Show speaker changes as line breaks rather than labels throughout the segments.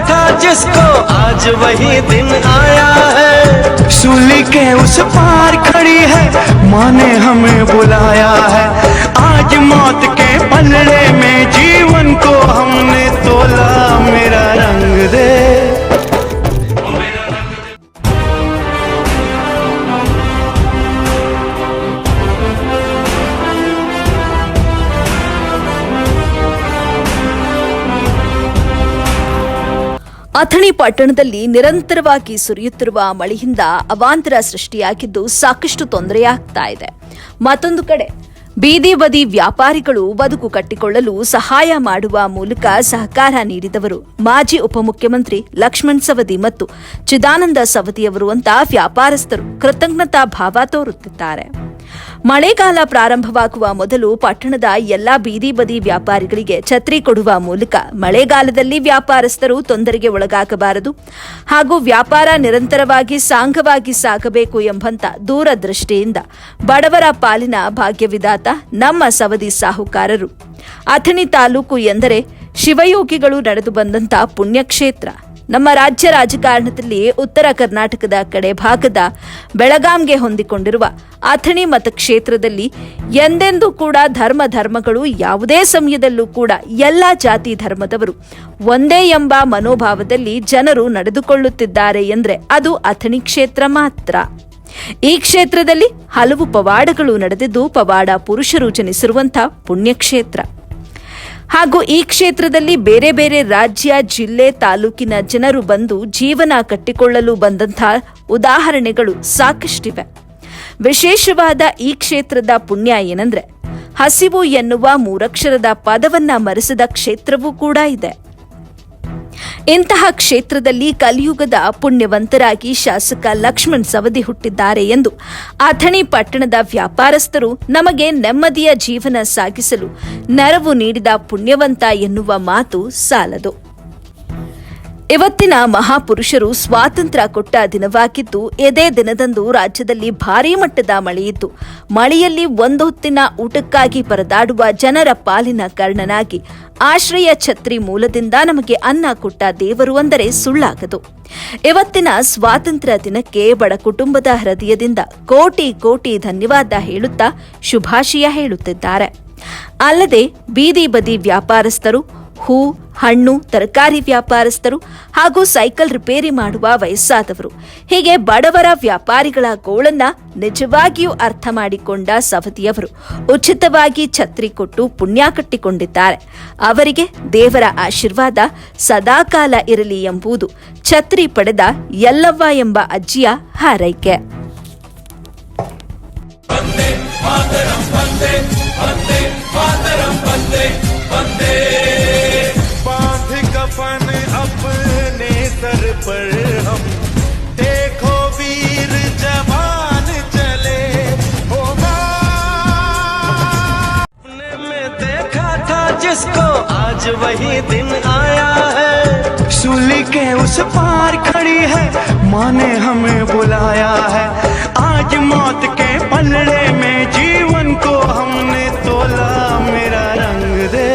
था जिसको आज वही दिन आया है। सूली के उस पार खड़ी है माँ ने हमें बुलाया है। आज मौत के पलड़े में जीवन को हमने तोला। मेरा रंग दे।
ಅಥಣಿ ಪಟ್ಟಣದಲ್ಲಿ ನಿರಂತರವಾಗಿ ಸುರಿಯುತ್ತಿರುವ ಮಳೆಯಿಂದ ಅವಾಂತರ ಸೃಷ್ಟಿಯಾಗಿದ್ದು ಸಾಕಷ್ಟು ತೊಂದರೆಯಾಗ್ತಾ ಇದೆ. ಮತ್ತೊಂದು ಕಡೆ ಬೀದಿ ಬದಿ ವ್ಯಾಪಾರಿಗಳು ಬದುಕು ಕಟ್ಟಿಕೊಳ್ಳಲು ಸಹಾಯ ಮಾಡುವ ಮೂಲಕ ಸಹಕಾರ ನೀಡಿದವರು ಮಾಜಿ ಉಪಮುಖ್ಯಮಂತ್ರಿ ಲಕ್ಷ್ಮಣ್ ಸವದಿ ಮತ್ತು ಚಿದಾನಂದ ಸವದಿಯವರು ಅಂತ ವ್ಯಾಪಾರಸ್ಥರು ಕೃತಜ್ಞತಾ ಭಾವ ತೋರುತ್ತಿದ್ದಾರೆ. ಮಳೆಗಾಲ ಪ್ರಾರಂಭವಾಗುವ ಮೊದಲು ಪಟ್ಟಣದ ಎಲ್ಲಾ ಬೀದಿ ಬದಿ ವ್ಯಾಪಾರಿಗಳಿಗೆ ಛತ್ರಿ ಕೊಡುವ ಮೂಲಕ ಮಳೆಗಾಲದಲ್ಲಿ ವ್ಯಾಪಾರಸ್ಥರು ತೊಂದರೆಗೆ ಒಳಗಾಗಬಾರದು ಹಾಗೂ ವ್ಯಾಪಾರ ನಿರಂತರವಾಗಿ ಸಾಂಗವಾಗಿ ಸಾಗಬೇಕು ಎಂಬಂತ ದೂರದೃಷ್ಟಿಯಿಂದ ಬಡವರ ಪಾಲಿನ ಭಾಗ್ಯವಿದಾತ ನಮ್ಮ ಸವದಿ ಸಾಹುಕಾರರು. ಅಥಣಿ ತಾಲೂಕು ಎಂದರೆ ಶಿವಯೋಗಿಗಳು ನಡೆದು ಬಂದಂತ ಪುಣ್ಯಕ್ಷೇತ್ರ. ನಮ್ಮ ರಾಜ್ಯ ರಾಜಕಾರಣದಲ್ಲಿ ಉತ್ತರ ಕರ್ನಾಟಕದ ಕಡೆ ಭಾಗದ ಬೆಳಗಾಂಗೆ ಹೊಂದಿಕೊಂಡಿರುವ ಅಥಣಿ ಮತಕ್ಷೇತ್ರದಲ್ಲಿ ಎಂದೆಂದೂ ಕೂಡ ಧರ್ಮಗಳು ಯಾವುದೇ ಸಮಯದಲ್ಲೂ ಕೂಡ ಎಲ್ಲ ಜಾತಿ ಧರ್ಮದವರು ಒಂದೇ ಎಂಬ ಮನೋಭಾವದಲ್ಲಿ ಜನರು ನಡೆದುಕೊಳ್ಳುತ್ತಿದ್ದಾರೆ ಎಂದರೆ ಅದು ಅಥಣಿ ಕ್ಷೇತ್ರ ಮಾತ್ರ. ಈ ಕ್ಷೇತ್ರದಲ್ಲಿ ಹಲವು ಪವಾಡಗಳು ನಡೆದಿದ್ದು ಪವಾಡ ಪುರುಷರು ಜನಿಸಿರುವಂತಹ ಪುಣ್ಯಕ್ಷೇತ್ರ ಹಾಗೂ ಈ ಕ್ಷೇತ್ರದಲ್ಲಿ ಬೇರೆ ಬೇರೆ ರಾಜ್ಯ ಜಿಲ್ಲೆ ತಾಲೂಕಿನ ಜನರು ಬಂದು ಜೀವನ ಕಟ್ಟಿಕೊಳ್ಳಲು ಬಂದಂತಹ ಉದಾಹರಣೆಗಳು ಸಾಕಷ್ಟಿವೆ. ವಿಶೇಷವಾದ ಈ ಕ್ಷೇತ್ರದ ಪುಣ್ಯ ಏನಂದ್ರೆ ಹಸಿವು ಎನ್ನುವ 3 ಅಕ್ಷರದ ಪದವನ್ನ ಮರೆಸಿದ ಕ್ಷೇತ್ರವೂ ಕೂಡ ಇದೆ. ಇಂತಹ ಕ್ಷೇತ್ರದಲ್ಲಿ ಕಲಿಯುಗದ ಪುಣ್ಯವಂತರಾಗಿ ಶಾಸಕ ಲಕ್ಷ್ಮಣ್ ಸವದಿ ಹುಟ್ಟಿದ್ದಾರೆ ಎಂದು ಅಥಣಿ ಪಟ್ಟಣದ ವ್ಯಾಪಾರಸ್ಥರು ನಮಗೆ ನೆಮ್ಮದಿಯ ಜೀವನ ಸಾಗಿಸಲು ನೆರವು ನೀಡಿದ ಪುಣ್ಯವಂತ ಎನ್ನುವ ಮಾತು ಸಾಲದು. ಇವತ್ತಿನ ಮಹಾಪುರುಷರು ಸ್ವಾತಂತ್ರ್ಯ ಕೊಟ್ಟ ದಿನವಾಗಿದ್ದು ಇದೇ ದಿನದಂದು ರಾಜ್ಯದಲ್ಲಿ ಭಾರೀ ಮಟ್ಟದ ಮಳೆಯಿದ್ದು ಮಳೆಯಲ್ಲಿ ಒಂದು ಹೊತ್ತಿನ ಊಟಕ್ಕಾಗಿ ಪರದಾಡುವ ಜನರ ಪಾಲಿನ ಕರ್ಣನಾಗಿ ಆಶ್ರಯ ಛತ್ರಿ ಮೂಲದಿಂದ ನಮಗೆ ಅನ್ನ ಕೊಟ್ಟ ದೇವರು ಅಂದರೆ ಸುಳ್ಳಾಗದು. ಇವತ್ತಿನ ಸ್ವಾತಂತ್ರ್ಯ ದಿನಕ್ಕೆ ಬಡ ಕುಟುಂಬದ ಹೃದಯದಿಂದ ಕೋಟಿ ಕೋಟಿ ಧನ್ಯವಾದ ಹೇಳುತ್ತಾ ಶುಭಾಶಯ ಹೇಳುತ್ತಿದ್ದಾರೆ. ಅಲ್ಲದೆ ಬೀದಿ ಬದಿ ವ್ಯಾಪಾರಸ್ಥರು, ಹೂ ಹಣ್ಣು ತರಕಾರಿ ವ್ಯಾಪಾರಸ್ಥರು ಹಾಗೂ ಸೈಕಲ್ ರಿಪೇರಿ ಮಾಡುವ ವಯಸ್ಸಾದವರು ಹೀಗೆ ಬಡವರ ವ್ಯಾಪಾರಿಗಳ ಗೋಳನ್ನ ನಿಜವಾಗಿಯೂ ಅರ್ಥ ಮಾಡಿಕೊಂಡ ಸವದಿಯವರು ಉಚಿತವಾಗಿ ಛತ್ರಿ ಕೊಟ್ಟು ಪುಣ್ಯ ಕಟ್ಟಿಕೊಂಡಿದ್ದಾರೆ. ಅವರಿಗೆ ದೇವರ ಆಶೀರ್ವಾದ ಸದಾಕಾಲ ಇರಲಿ ಎಂಬುದು ಛತ್ರಿ ಪಡೆದ ಯಲ್ಲವ್ವ ಎಂಬ ಅಜ್ಜಿಯ ಹಾರೈಕೆ.
अपने सर पर हम देखो वीर जवान चले हो
अपने में देखा था जिसको आज वही दिन आया है। सूली के उस पार खड़ी है माँ ने हमें बुलाया है। आज मौत के पलड़े में जीवन को हमने तोला। मेरा रंग दे।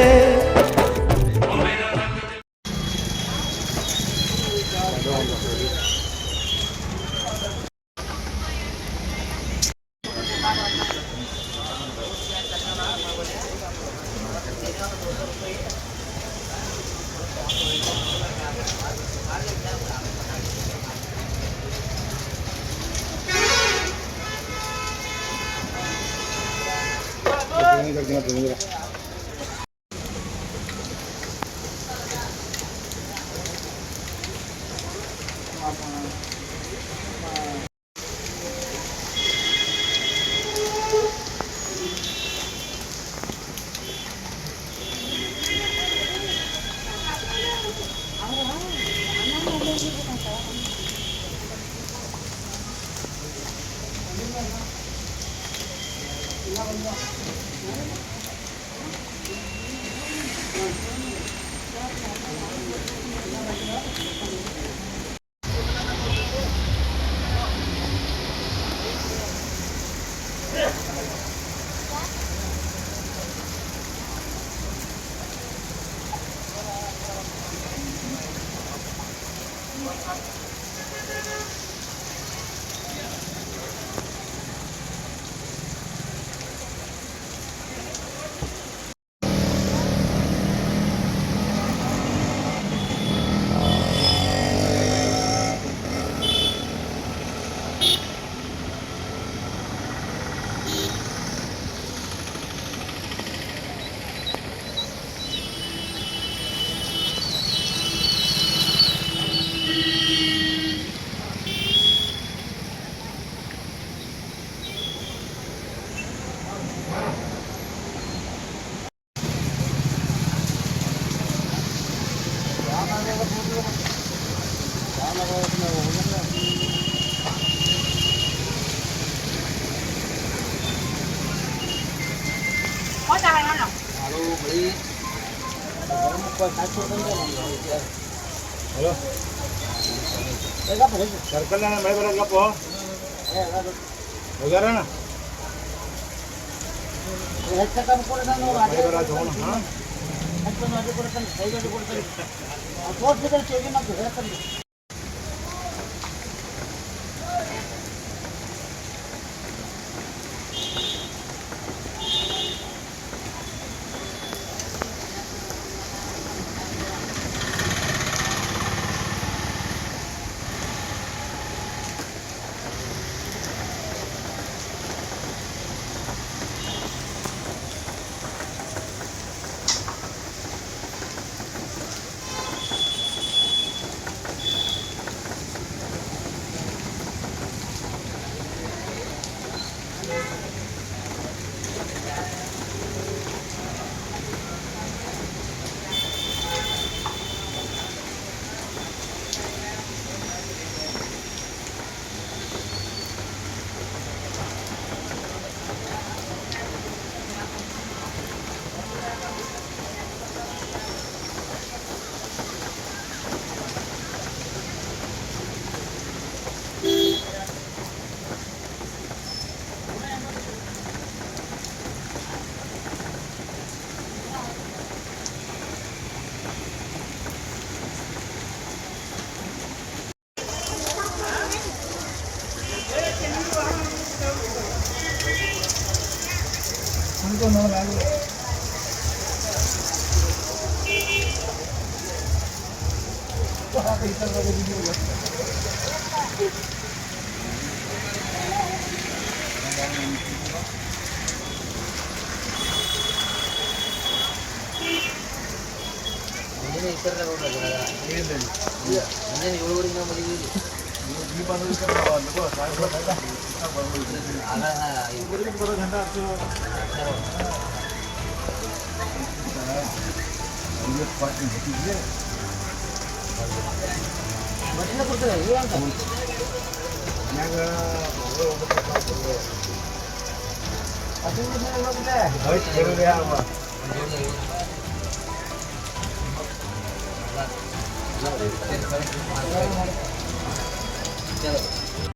ಸರ್ಕಲ್ ಮೈ ಬರಲ್ಲಪ್ಪ ಹೋಗ್ಯಾರಣ
चलो